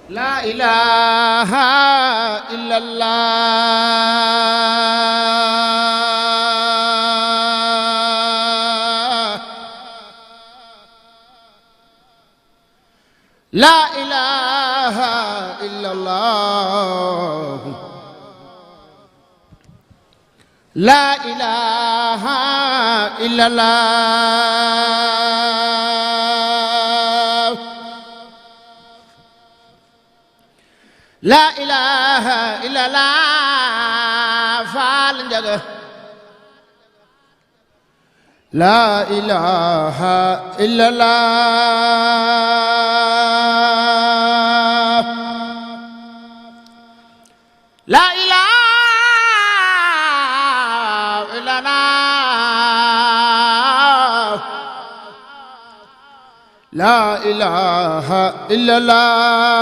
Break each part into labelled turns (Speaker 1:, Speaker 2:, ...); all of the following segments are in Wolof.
Speaker 1: لا إله إلا الله لا إله إلا الله لا إله إلا الله لا إله إلا الله فال نجا لا إله إلا الله لا إله إلا الله لا إله إلا الله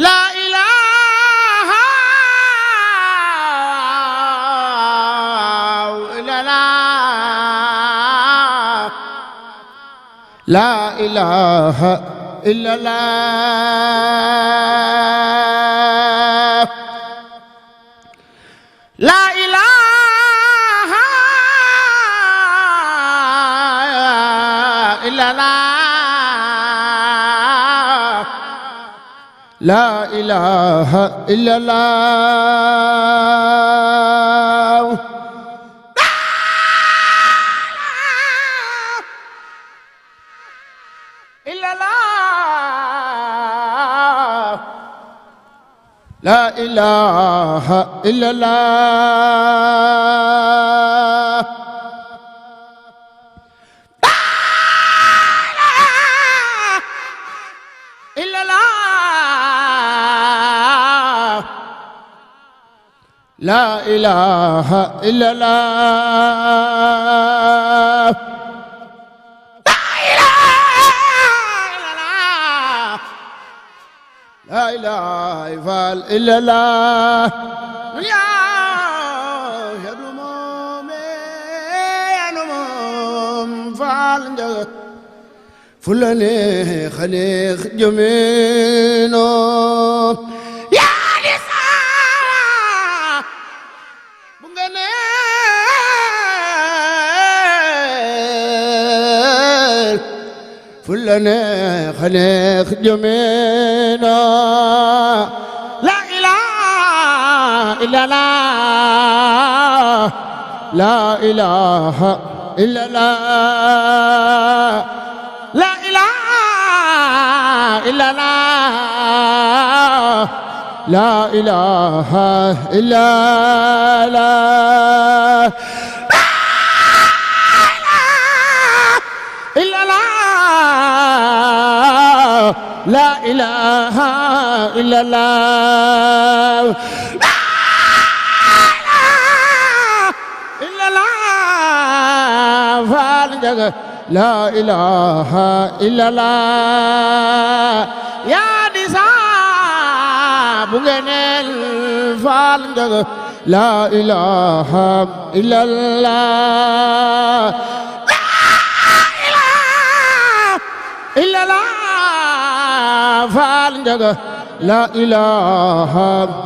Speaker 1: لا إله إلا الله لا إله إلا الله لا إله إلا الله لا إله إلا الله إلا الله لا إله إلا الله إلا الله لا إله إلا الله لا إله إلا الله يا نموم فالنجا فلاني خليخ جمينو يا نساء بغني فلاني خليخ جمينو لا إله إلا الله لا إله إلا الله لا إله إلا الله لا إله إلا الله إلا الله لا إله إلا الله إلا الله فالجد لا إله إلا الله يا نساء بغنل فالجد لا إله إلا الله إلا الله فالجد لا إله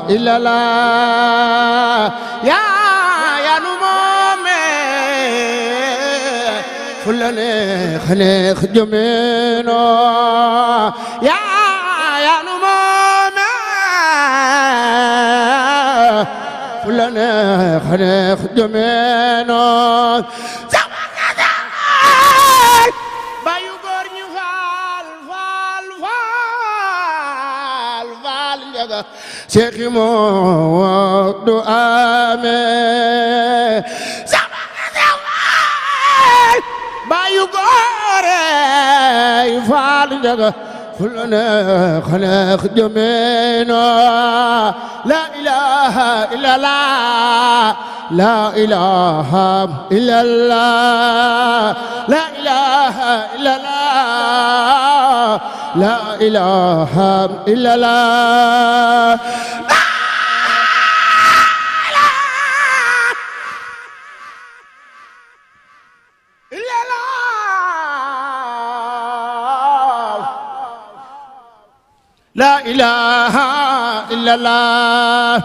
Speaker 1: إلا الله يا نموم فلاني خليخ جمينو يا نموم فلاني خليخ جمينو Cheikh Modou Amé sama sewal bayu gore Fall Ndiaga fulane xaneex jomeno la ilaha illallah la ilaha illallah la ilaha illallah la ilaha illallah لا إله إلا الله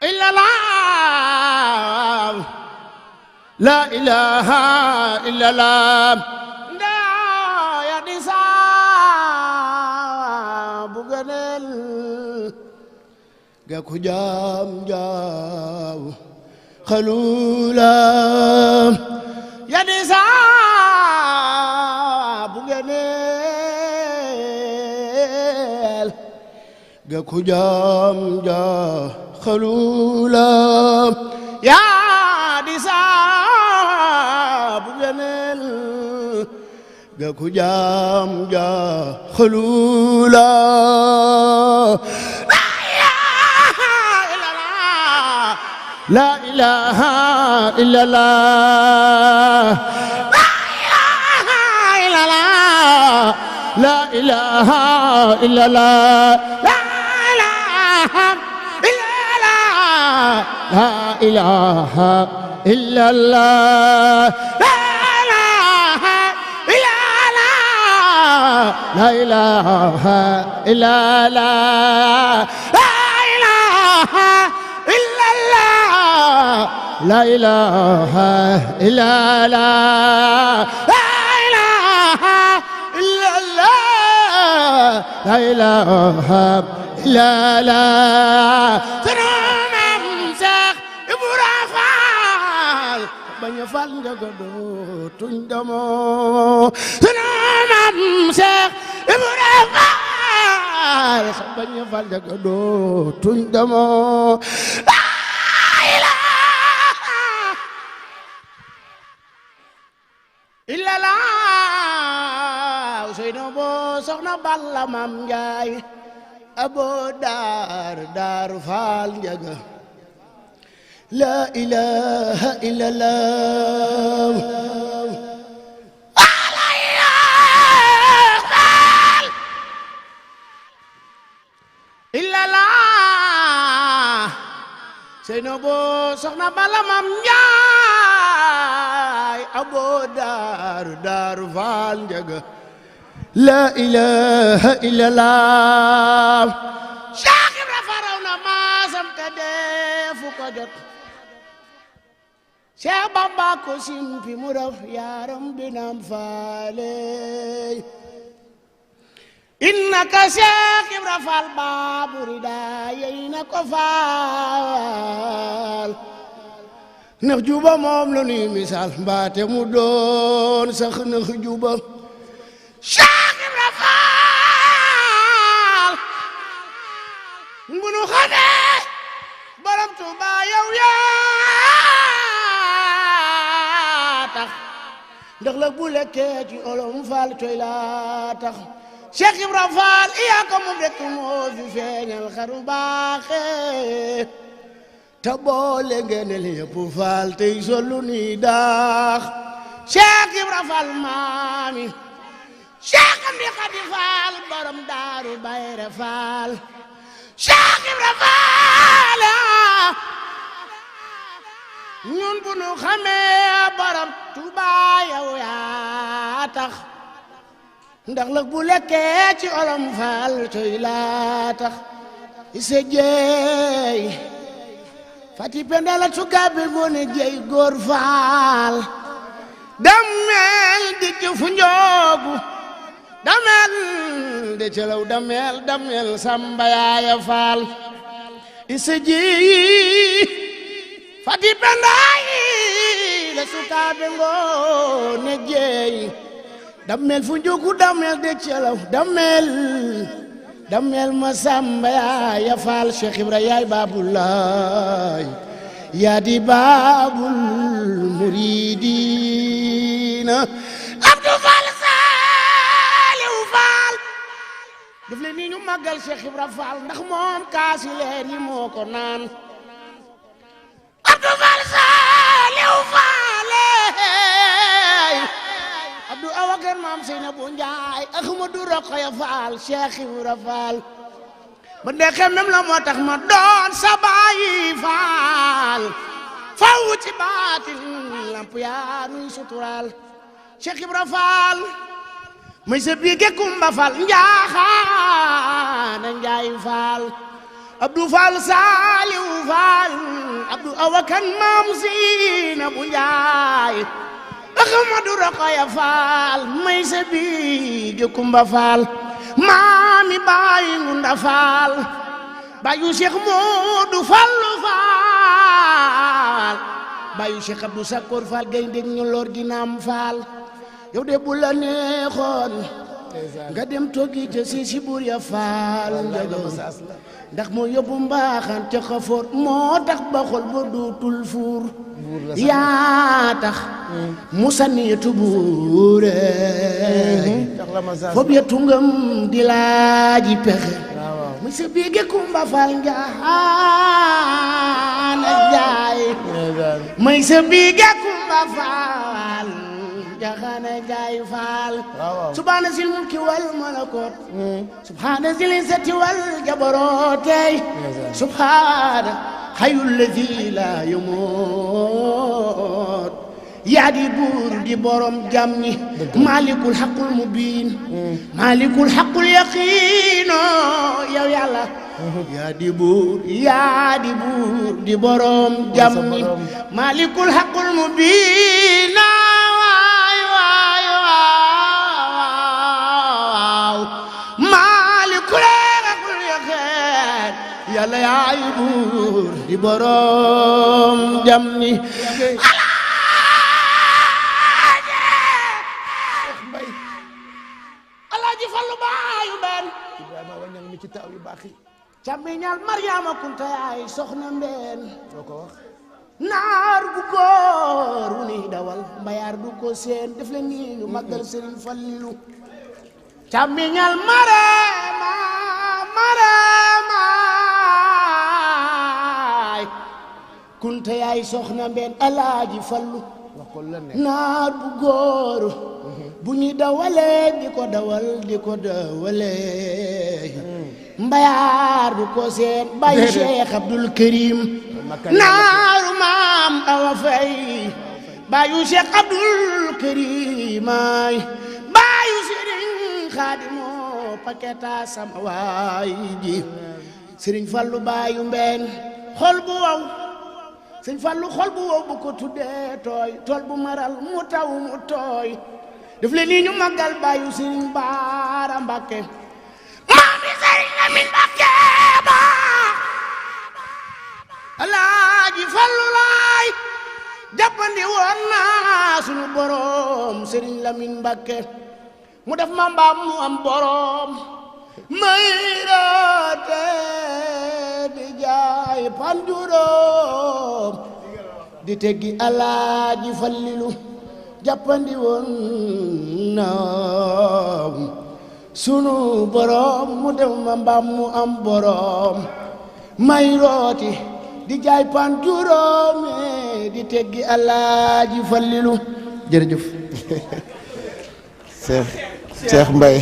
Speaker 1: إلا الله لا إله إلا الله يا نساء بغنل gaku jam jaw khalula ya nisa bugenel gaku jam jaw khalula ya nisa bugenel gaku jam jaw khalula لا إله إلا الله لا إله إلا الله لا إله إلا الله لا إله إلا الله لا إله إلا الله لا إله إلا الله تنام ساق إبرافال بني فال نجدو تندمو تنام ساق إبرافال بني فال نجدو تندمو illa la Ousseynou Bo soxna Balla Mam Njaay abo dar faal njaga la ilaha illa Allah la ilaha illa la Ousseynou Bo soxna Balla Mam Njaay abo dar faal njaga la ilaha illallah Cheikh Ibra faraw na maasam te defu ko jot Cheikh Bamba ko simpi mu raw yaram binam faale innaka Cheikh Ibra Faal baburi da yeyna ko faal nax juba moom la nuy misaal mbaate mu doon sax nax juba Cheikh Ibra Faal bu nu xamee borom Tuuba yow yaa tax ndax la bu lekkee ci olom faal coy laa tax Cheikh Ibra Faal iyaa ko moom rek moo fi feeñal xaru baaxee ta boole ngeen li yëpp faal tey solu ni daax Cheikh Ibra Faal maami Cheikh Amdi Xadi Faal borom Daaru Bayre Faal Cheikh Ibra Faal ñun bu nu xamee borom Tuuba yow yaa tax ndax la bu lekkee ci olom faal coy laa tax ise jeey fati pendala sukaabe ngoone jeey góor faal damel di ci fu njoogu damel de celaw damel samba yaaya faal ise jeey fati pendaayi la sukaabe ngoone jeey damel fu njoogu damel de celaw damel ma samba yaaya faal Cheikh Ibra yaay Baabulaay yaa di baabul muridiina Abdou Fall Saliou Fall daf leen ni ñu màggal Cheikh Ibra Fall ndax moom kaasi leer yi moo ko naan Abdou Fall Saliou Fall Abdou Awa Kër Maam Seynabou Njaay Ahmadou Rokhaya Fall Cheikh Ibra Fall ba ndeke même la moo tax ma doon sa baay Fall faw raw ci baatin lamp yaa nuy suturaal Cheikh Ibra Fall may sa biige Kumba Fall njaaxaana njaay Fall Abdou Fall Saliou Fall Abdou Awakan maam Siina bu njaay Ahmadu Rokhaya Fall may sa biige Kumba Fall maami baay Ngunda Fall bayu Cheikh Modou Fallu Fall bayu Cheikh Abdou Sakor Fall gaynde ñu lor gi naam Fall yow de bu la neexoon nga dem toogi te si buur ya Fall ndax moo yóbbu mbaaxaan ca xafoor moo tax ba xol ba dootul fuur yaa tax musa niyetu buure fob ya tungam di laaji pexe muy sa biige Kumba Fall njaxaana njaay muy sa biige Kumba Fall njaxaana njaay Fall subhaana zil mulki wal malakut subhaana zil izzati wal jabarootey subhaana hayyul ladhi la yamut yaa di buur di borom jàmm ñi maalikul haqqul mubiin maalikul haqqul yaqiin yow yàlla yaa di buur di borom jàmm ñi maalikul haqqul mubiin waay waay waaw maalikul haqqul yaqiin yàlla yaa di buur di borom jàmm ñi
Speaker 2: ci taw yu baax yi
Speaker 1: càmmiñal Mariama Kunta yaay soxna mbeen
Speaker 2: doo ko wax
Speaker 1: naar bu góor wu ni dawal mbayaar du ko seen def leen nii ñu màggal Serigne Fallilu càmmiñal Marema Kunta yaay soxna mbeen Alaaji Fallu naar bu góor bu ñu dawalee di ko dawalee mbayaar du ko seen bayu Cheikh Abdul Karim naaru maam Awa Fay bayu Cheikh Abdul Karim ay bayu Serigne Khadimo paketa sama waay ji Serigne Fallu bayu mbeen xol bu waw Serigne Fallu xol bu wow bu ko tuddee tooy tool bu maral mu taw mu tooy def leen nii ñu màggal bayu Serigne Baara Mbàkke maami Serigne Lamin Mbàkke ba Alaaji Fallu laay jàppandi woon naa sunu borom Serigne Lamin Mbàkke mu def ma mbaam mu am borom may roote di jaay panjuróom di teggi Alaaji Fallilu jàppandi woon naaw sunu borom mu dem ma mbaam mu am borom may rooti di jaay pan juróome di teggi Alaaji Fallilu jërëjëf
Speaker 2: Cheikh Mbaye